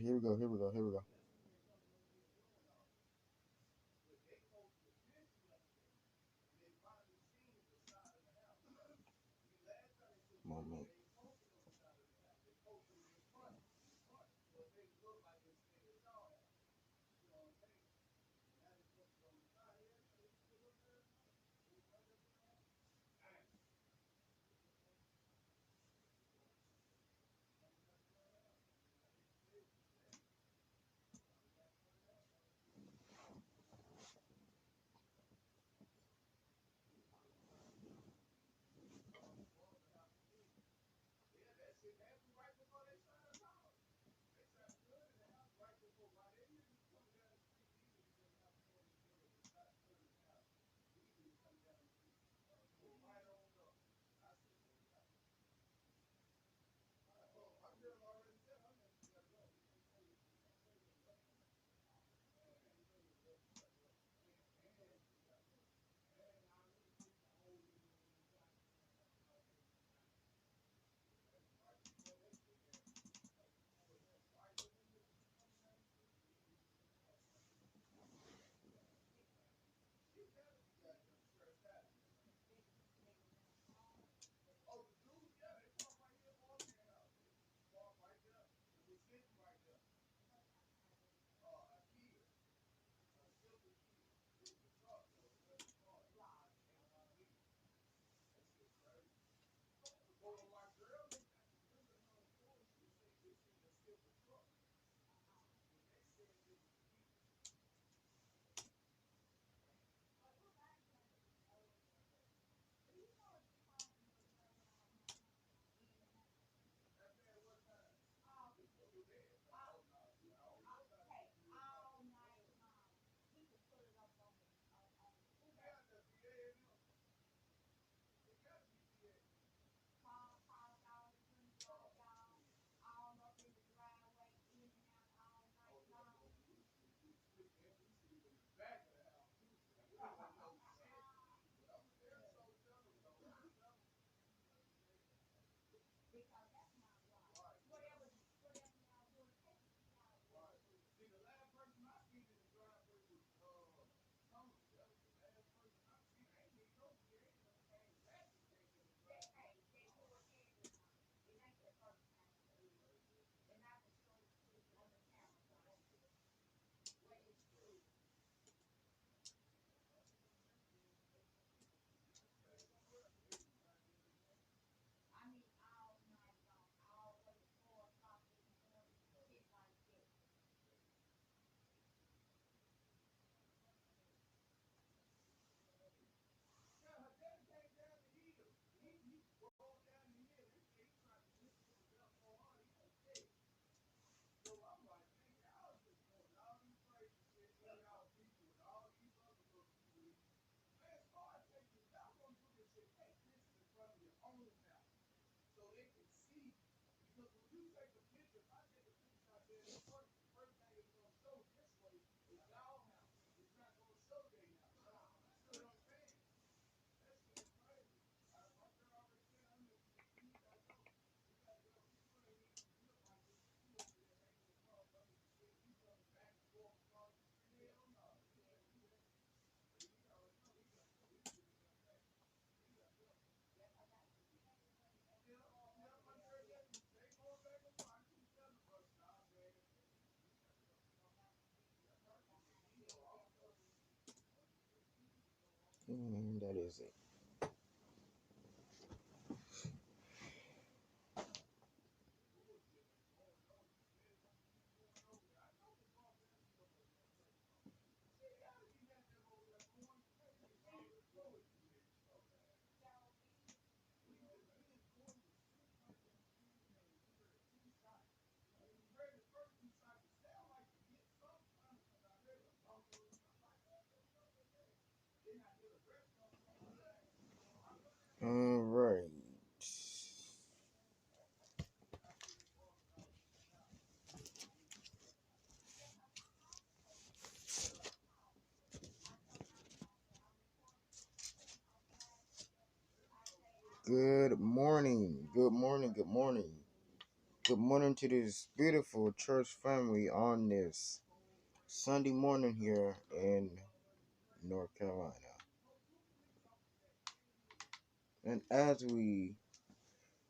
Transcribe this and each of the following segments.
Here we go. Here we go. Here we go. Moment. And that is it. All right. Good morning. Good morning. Good morning. Good morning to this beautiful church family on this Sunday morning here in North Carolina. And as we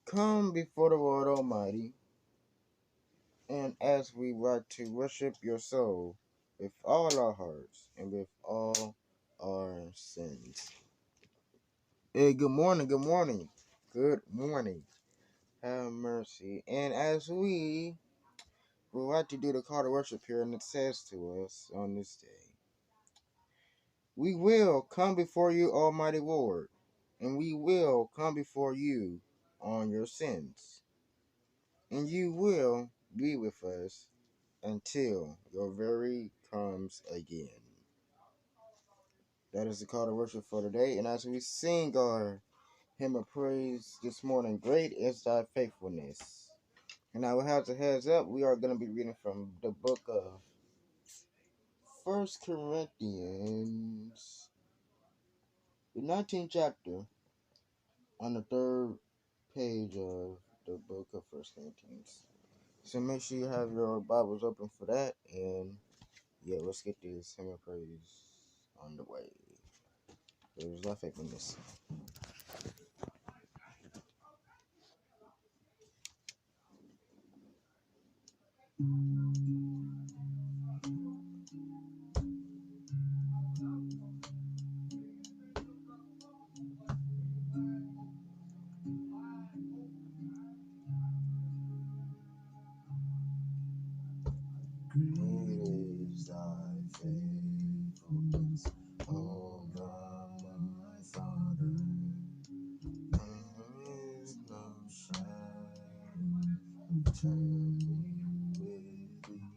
come before the Lord Almighty, and as we like to worship your soul with all our hearts and with all our sins. Hey, good morning, good morning, good morning. Have mercy. And as we would like to do the call to worship here, and it says to us on this day, we will come before you, Almighty Lord, and we will come before you on your sins, and you will be with us until your very comes again. That is the call to worship for today, and as we sing our hymn of praise this morning, great is thy faithfulness. And I will have to heads up, we are going to be reading from the book of 1 Corinthians, the 19th chapter, on the third page of the book of 1 Corinthians. So make sure you have your Bibles open for that, and yeah, let's get this hymn of praise on the way. There's thy faithfulness. Great is thy faithfulness, O God, my Father. There is no shadow of turning with thee.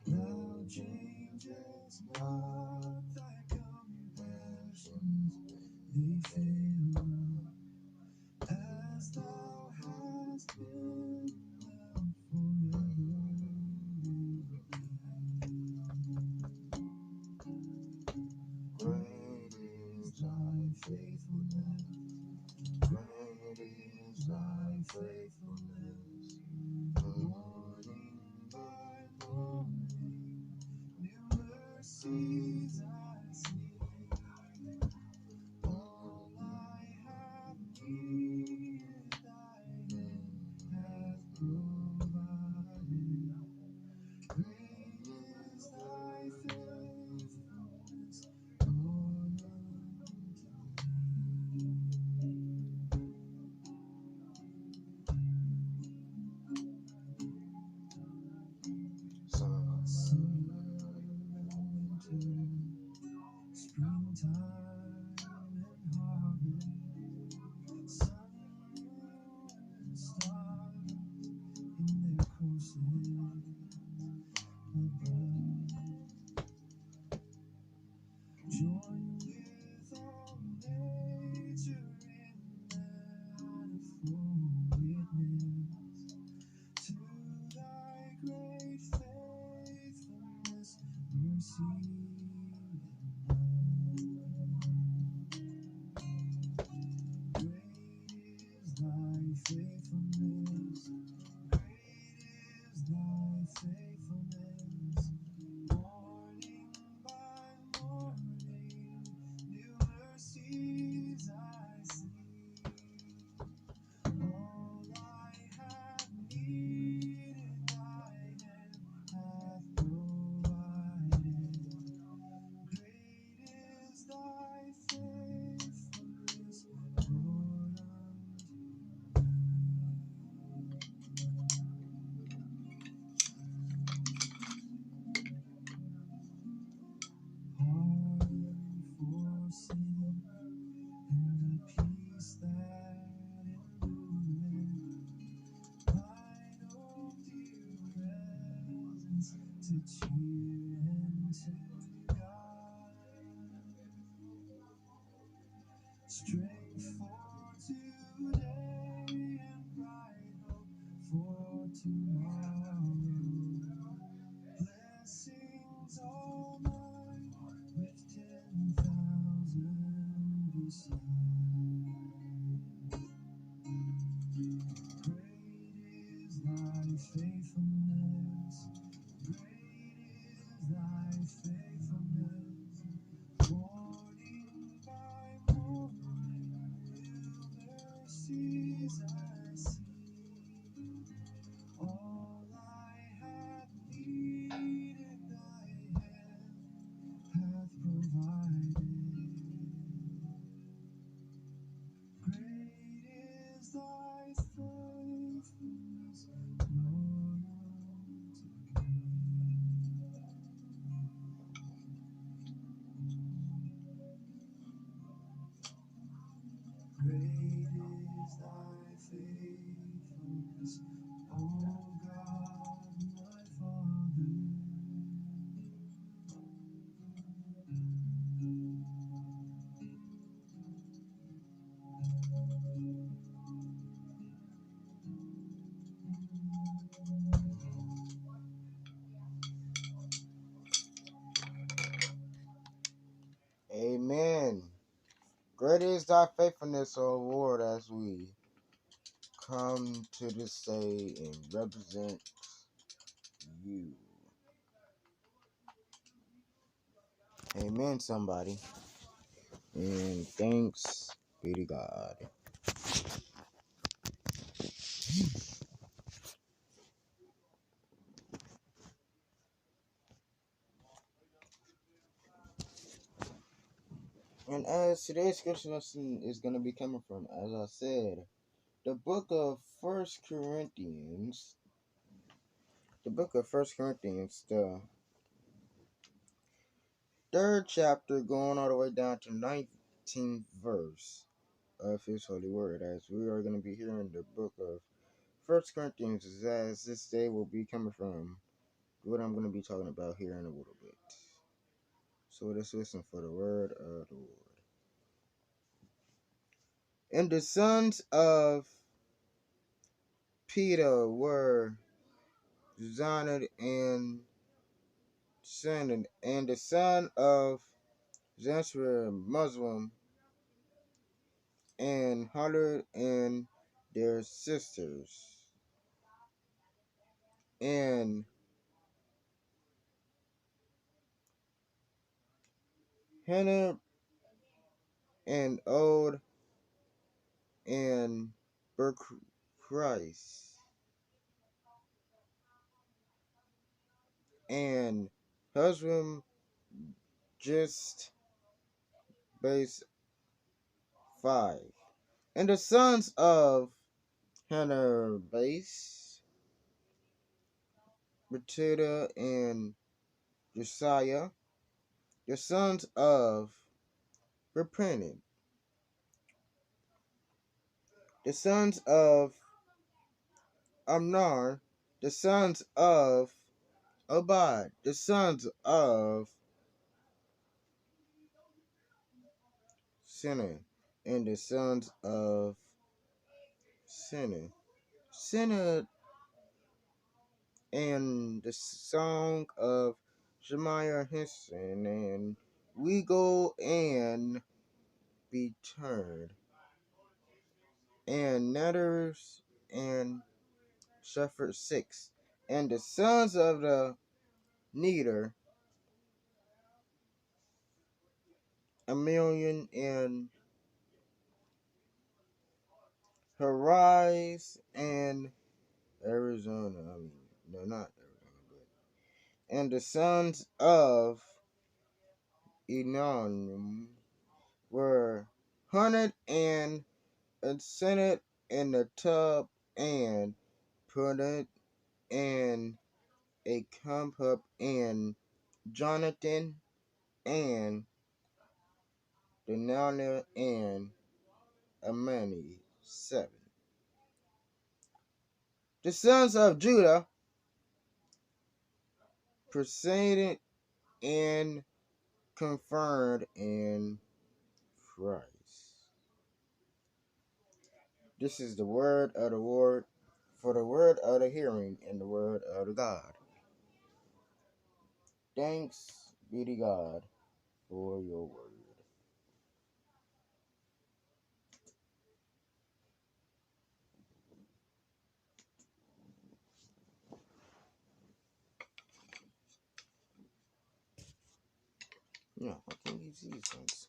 Thou changest not, thy compassions, they fail not. As thou hast been, thou forever wilt be. Great is thy faithfulness, great is thy faithfulness. Morning by morning, new mercies I see. All I have needed, thy hand hath provided. Great is thy faithfulness, Lord, unto me. Summer, winter, springtime and harvest, sun and stars in their courses above. Join with all nature in manifold witness to thy great faithfulness, mercy, and love. Great is thy faithfulness, great is thy faithfulness. Morning by morning, new mercies I see. All I have needed, thy hand hath provided. Great is thy faithfulness, Lord, unto me. Pardon for sin and the peace that endureth. Thine own dear presence to cheer and to guide. Strength for today and bright hope for tomorrow. Blessings all mine with 10,000 beside. Amen. Great is thy faithfulness, O Lord, as we come to this day and represent you. Amen, somebody. And thanks be to God. And as today's scripture lesson is going to be coming from, as I said, the book of First Corinthians, the third chapter, going all the way down to 19th verse of His holy word, as we are going to be hearing the book of First Corinthians, as this day will be coming from what I'm going to be talking about here in a little bit. So let's listen for the word of the Lord. And the sons of Peter were Zoned and Sinan, and the son of Zensra Muslim, and Halid and their sisters, and Hannah and Od and Berchris, and husband just base 5. And the sons of Hannah base, Matilda and Josiah, the sons of Repentant, the sons of Amnar, the sons of Obad, the sons of Sinner, and the sons of Sinner. Sinner and the song of Shemaiah Henson, and we go and be turned, and Netters and Shepherd 6, and the sons of the Neater, a million and Harise and Arizona. No, not Arizona, but and the sons of Enon were hunted and ascended in the tub and put it in a cup in Jonathan and Denali and Amani 7. The sons of Judah proceeded and confirmed in Christ. This is the word of the Lord, for the word of the hearing and the word of the God. Thanks be to God for your word. Yeah, I can't use these ones.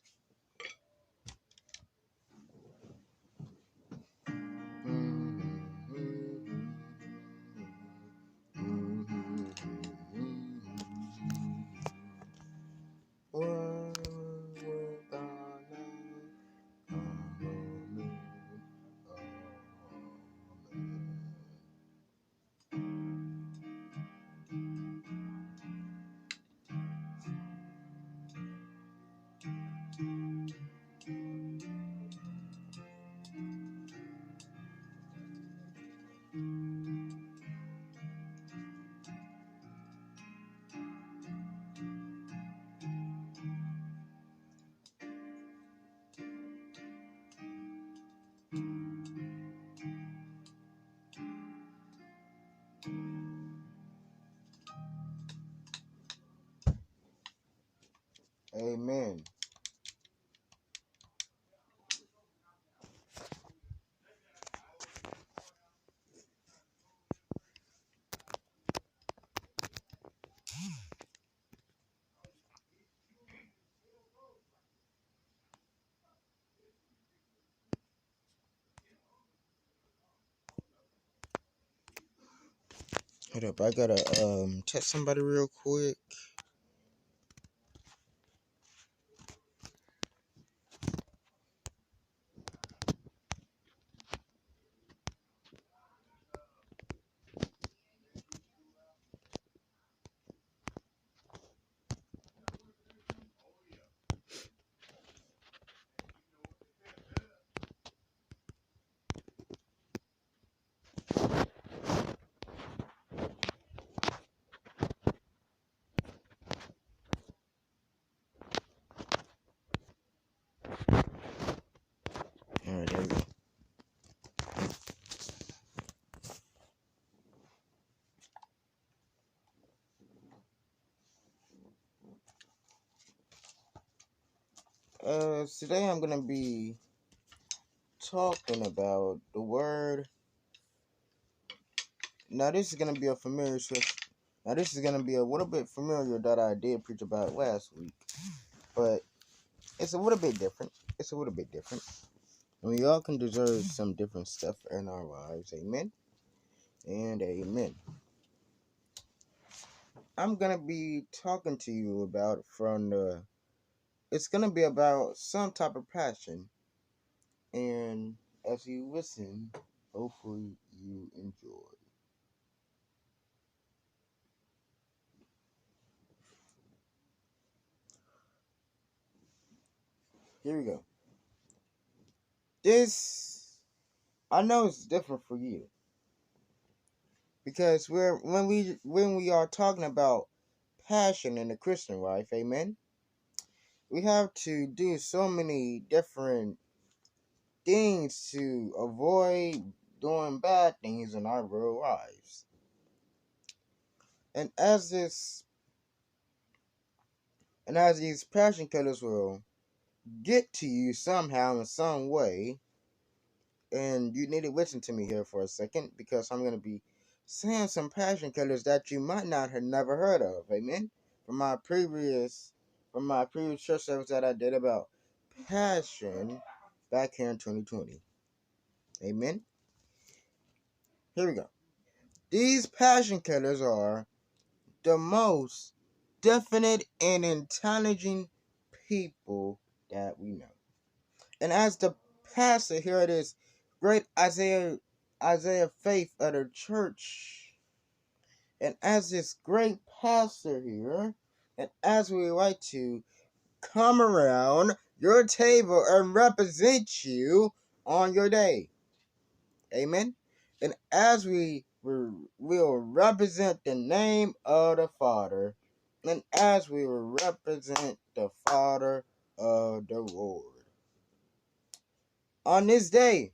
Amen. Hold up, I gotta text somebody real quick. Alright, there we go. Today I'm gonna be talking about the word. Now this is gonna be a familiar scripture. Now this is gonna be a little bit familiar that I did preach about last week, but it's a little bit different. It's a little bit different. And we all can deserve some different stuff in our lives. Amen and amen. I'm gonna be talking to you about it's gonna be about some type of passion, and as you listen, hopefully you enjoy. Here we go. This, I know it's different for you because when we are talking about passion in the Christian life, amen. We have to do so many different things to avoid doing bad things in our real lives. And as these passion killers will get to you somehow in some way, and you need to listen to me here for a second because I'm going to be saying some passion killers that you might not have never heard of. Amen. From my previous church service that I did about passion back here in 2020. Amen. Here we go. These passion killers are the most definite and intelligent people that we know. And as the pastor here it is, great Isaiah Faith of the church, and as this great pastor here, and as we like to come around your table and represent you on your day. Amen. And as we will represent the name of the Father, and as we will represent the Father of the Lord. On this day,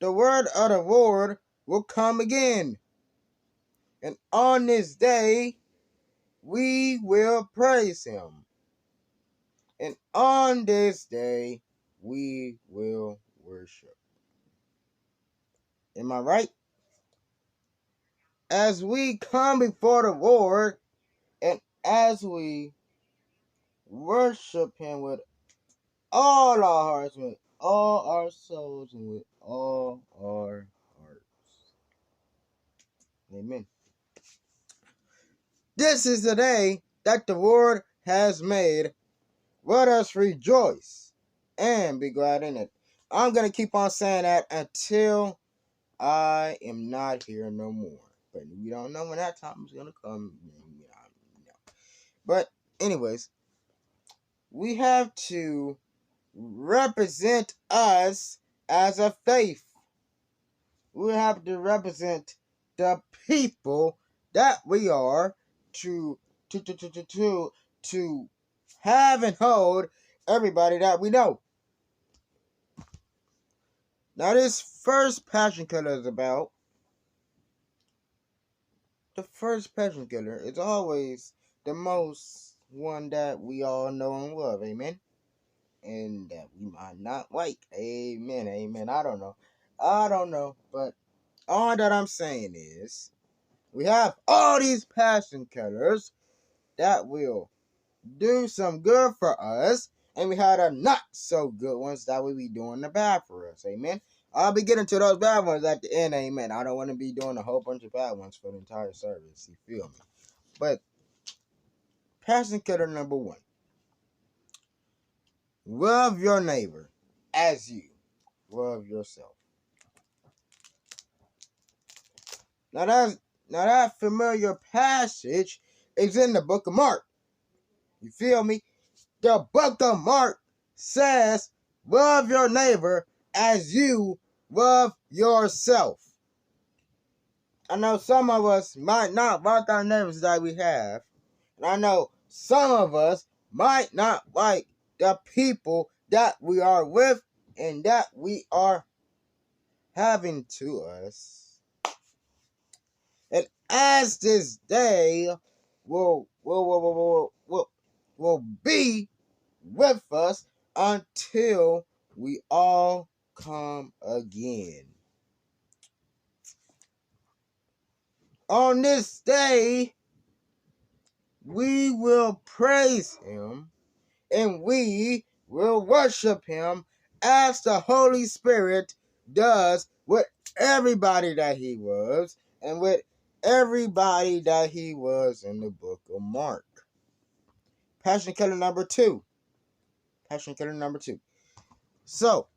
the word of the Lord will come again. And on this day, we will praise him. And on this day, we will worship. Am I right? As we come before the Lord, and as we worship him with all our hearts, with all our souls, and with all our hearts. Amen. This is the day that the Lord has made. Let us rejoice and be glad in it. I'm going to keep on saying that until I am not here no more. But we don't know when that time is going to come. But anyways, we have to represent us as a faith. We have to represent the people that we are to have and hold everybody that we know. Now, this first passion killer is about the first passion killer is always the most one that we all know and love, amen, and that we might not like, amen, amen. I don't know, but all that I'm saying is we have all these passion killers that will do some good for us, and we had a not so good ones that will be doing the bad for us, amen. I'll be getting to those bad ones at the end, amen. I don't want to be doing a whole bunch of bad ones for the entire service, you feel me? But passion killer number one: love your neighbor as you love yourself. Now that familiar passage is in the book of Mark. You feel me? The book of Mark says, love your neighbor as you love yourself. I know some of us might not like our neighbors that we have. And I know some of us might not like the people that we are with and that we are having to us. And as this day will be with us until we all come again. On this day, we will praise him and we will worship him as the Holy Spirit does with everybody that he was and with everybody that he was in the book of Mark. Passion killer number two. So,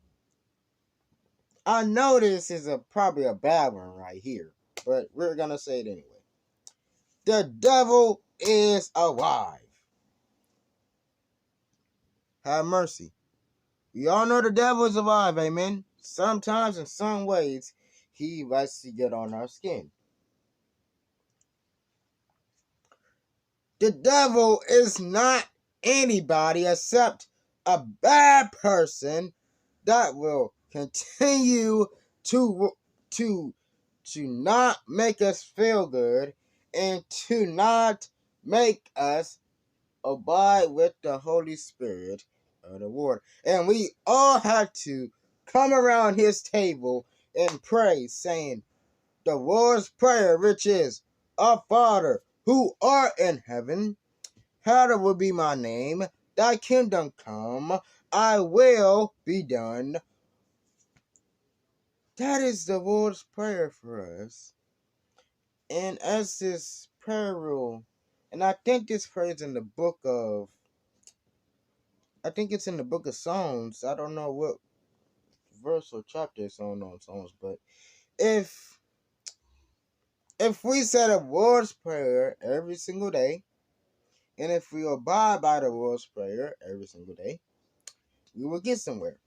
I know this is probably a bad one right here, but we're going to say it anyway. The devil is alive. Have mercy. We all know the devil is alive, amen? Sometimes, in some ways, he likes to get on our skin. The devil is not anybody except a bad person that will continue to not make us feel good and to not make us abide with the Holy Spirit of the Lord. And we all had to come around his table and pray, saying the Lord's Prayer, which is, Our Father, who art in heaven, hallowed be my name, thy kingdom come, I will be done. That is the Lord's Prayer for us. And as this prayer rule, and I think this prayer is in the book of, I think it's in the book of Psalms. I don't know what verse or chapter it's on Psalms, but if we say the Lord's Prayer every single day, and if we abide by the Lord's Prayer every single day, we will get somewhere.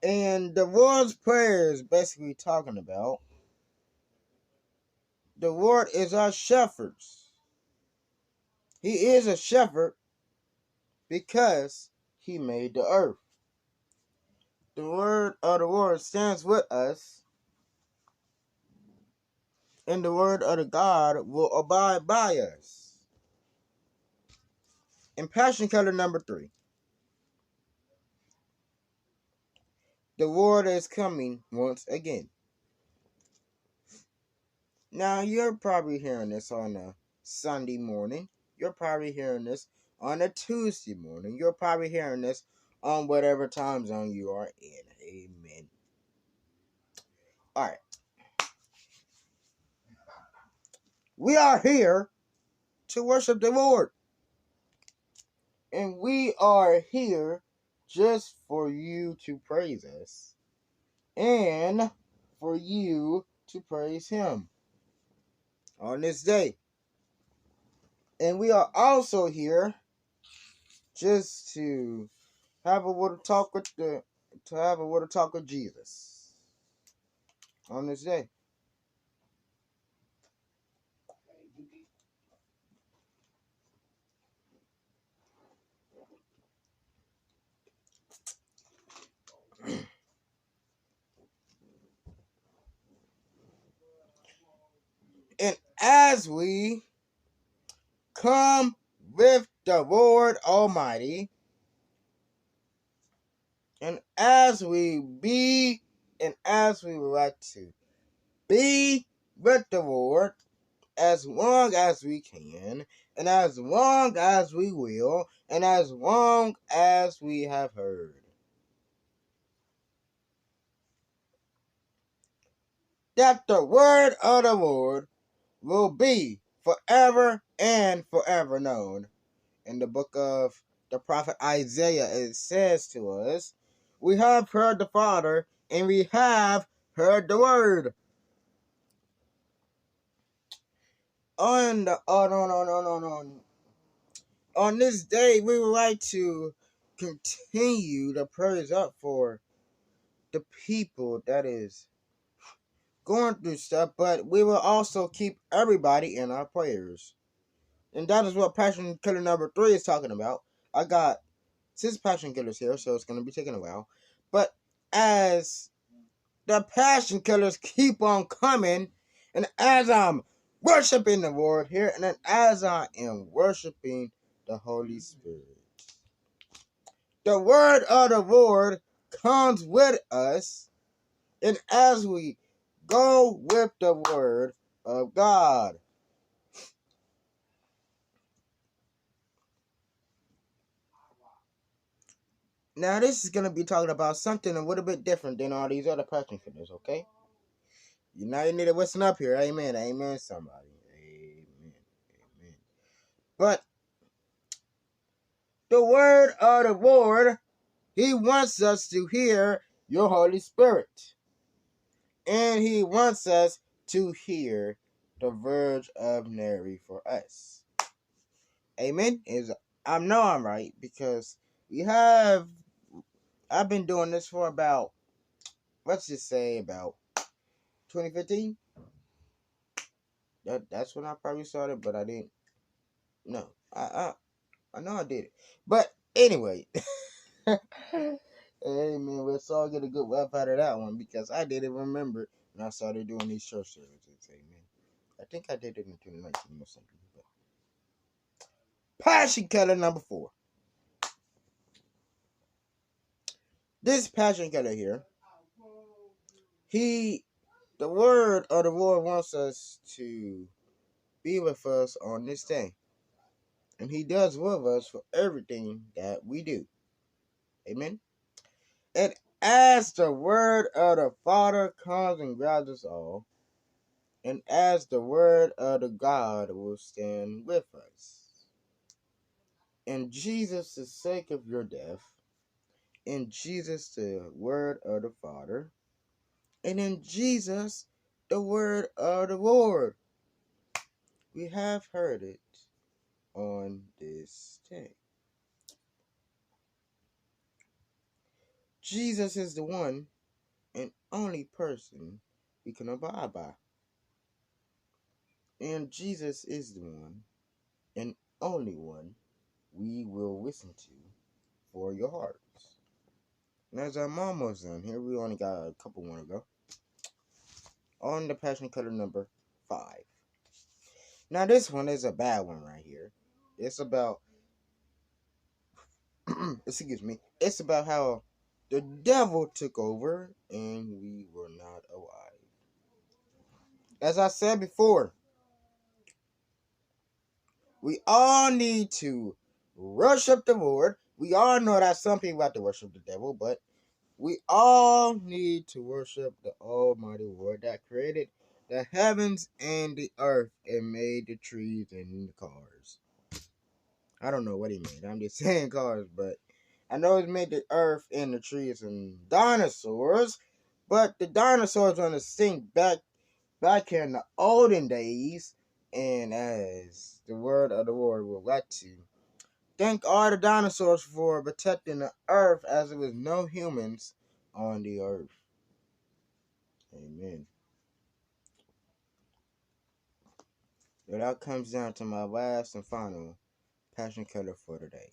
And the Lord's Prayer is basically talking about the Lord is our shepherd. He is a shepherd because he made the earth. The word of the Lord stands with us, and the word of the God will abide by us. And passion color number 3. The Lord is coming once again. Now, you're probably hearing this on a Sunday morning. You're probably hearing this on a Tuesday morning. You're probably hearing this on whatever time zone you are in. Amen. All right. We are here to worship the Lord. And we are here just for you to praise us and for you to praise him on this day. And we are also here just to have a little talk with Jesus on this day. as we come with the Lord Almighty, and as we would like to be with the Lord as long as we can, and as long as we will, and as long as we have heard. That the word of the Lord will be forever and forever known. In the book of the prophet Isaiah, it says to us, we have heard the Father, and we have heard the Word. On this day, we would like to continue to praise up for the people that is going through stuff, but we will also keep everybody in our prayers. And that is what Passion Killer number 3 is talking about. I got 6 Passion Killers here, so it's going to be taking a while. But as the Passion Killers keep on coming, and as I'm worshiping the Lord here, and then as I am worshiping the Holy Spirit, the word of the Lord comes with us, and as we go with the word of God. Now, this is going to be talking about something a little bit different than all these other Passion Killers, okay? You now you need to listen up here. Amen. Amen, somebody. Amen. Amen. But the word of the Lord, He wants us to hear your Holy Spirit. And He wants us to hear the Virgin of Mary for us. Amen. I know I'm right because I've been doing this for about, let's just say about 2015. That's when I probably started, but I didn't. No, I know I did it, but anyway, amen. Let's all get a good laugh out of that one because I didn't remember when I started doing these church services. Amen. I think I did it in 2019 or something. But Passion Killer number 4. This Passion Killer here, the word of the Lord wants us to be with us on this day. And He does with us for everything that we do. Amen. And as the word of the Father comes and grabs us all, and as the word of the God will stand with us. In Jesus, the sake of your death, in Jesus, the word of the Father, and in Jesus, the word of the Lord, we have heard it on this day. Jesus is the one and only person we can abide by. And Jesus is the one and only one we will listen to for your hearts. And as I'm almost done here, we only got a couple more to go. On the Passion Killer number 5. Now this one is a bad one right here. It's about excuse me. It's about how the devil took over and we were not alive. As I said before, we all need to worship the Lord. We all know that some people have to worship the devil, but we all need to worship the Almighty Lord that created the heavens and the earth and made the trees and the cars. I don't know what He made. I'm just saying cars, but I know He made the earth and the trees and dinosaurs. But the dinosaurs on the extinct back here in the olden days, and as the word of the Lord will let you. Thank all the dinosaurs for protecting the earth as there was no humans on the earth. Amen. So that comes down to my last and final Passion Killer for today.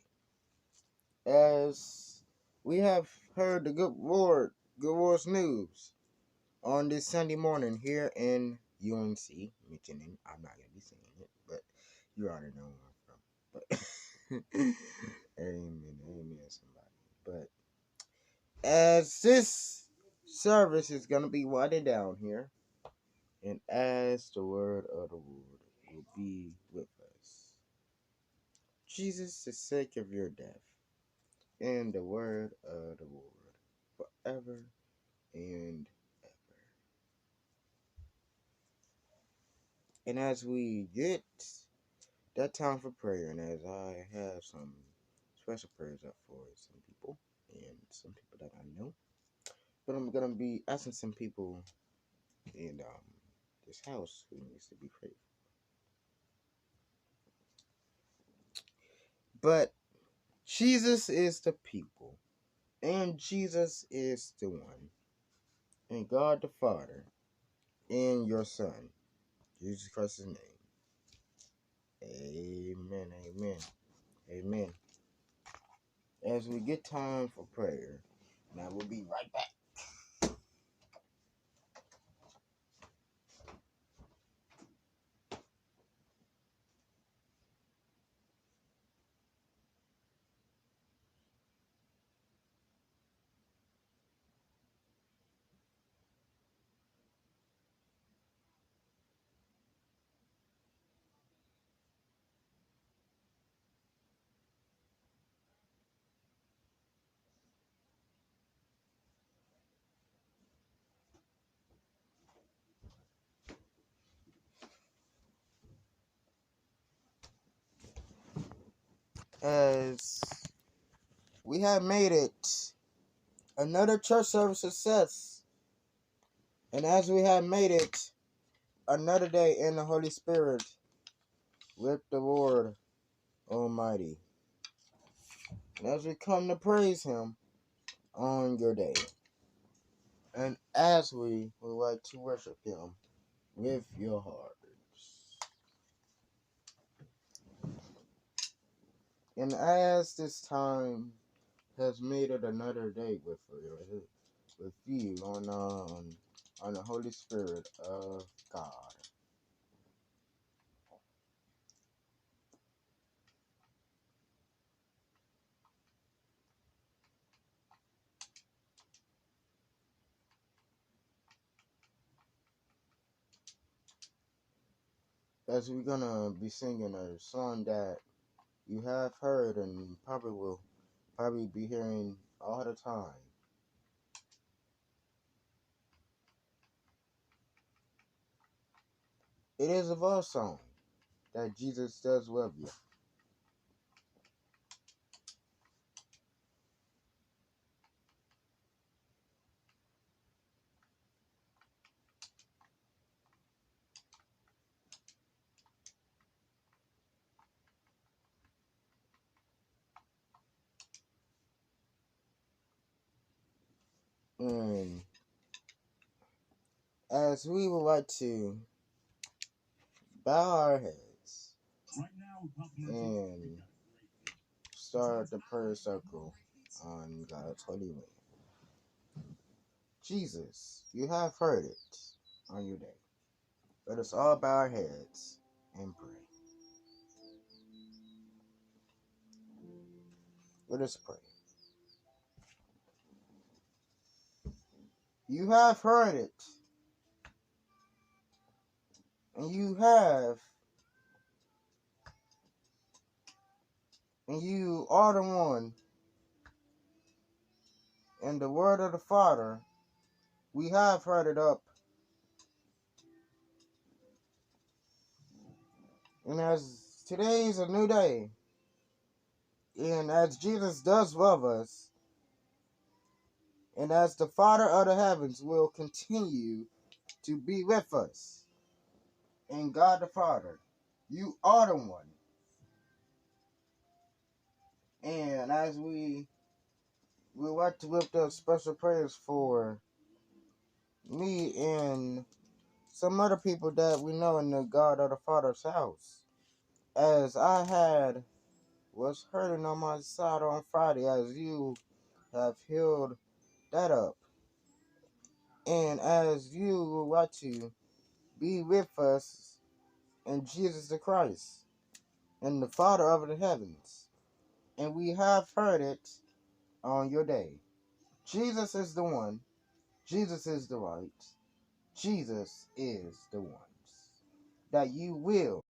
As we have heard the good Lord's news on this Sunday morning here in UNC mentioning. I'm not gonna be saying it, but you already know where I'm from. But amen, somebody. But as this service is gonna be winding down here, and as the word of the Lord will be with us, Jesus, the sake of your death, and the word of the Lord forever and ever. And as we get that time for prayer, and as I have some special prayers up for some people and some people that I know, but I'm gonna be asking some people in this house who needs to be prayed for. But Jesus is the people, and Jesus is the one, and God the Father, and your Son, Jesus Christ's name. Amen, amen, amen. As we get time for prayer, and I will be right back. As we have made it another church service success, and as we have made it another day in the Holy Spirit with the Lord Almighty, and as we come to praise Him on your day, and as we would like to worship Him with your hearts, and as this time has made it another day with you on the Holy Spirit of God. As we're gonna be singing a song that you have heard and probably be hearing all the time. It is a love song that Jesus does love you. And as we would like to bow our heads and start the prayer circle on God's holy land. Jesus, you have heard it on your day. Let us all bow our heads and pray. Let us pray. You have heard it, and you are the one, and the word of the Father, we have heard it up. And as today is a new day, and as Jesus does love us, and as the Father of the heavens will continue to be with us, and God the Father, you are the one. And as we like to lift up special prayers for me and some other people that we know in the God of the Father's house. As was hurting on my side on Friday, as you have healed that up. And as you would like to be with us and Jesus the Christ, and the Father of the heavens. And we have heard it on your day. Jesus is the one. Jesus is the right. Jesus is the ones that you will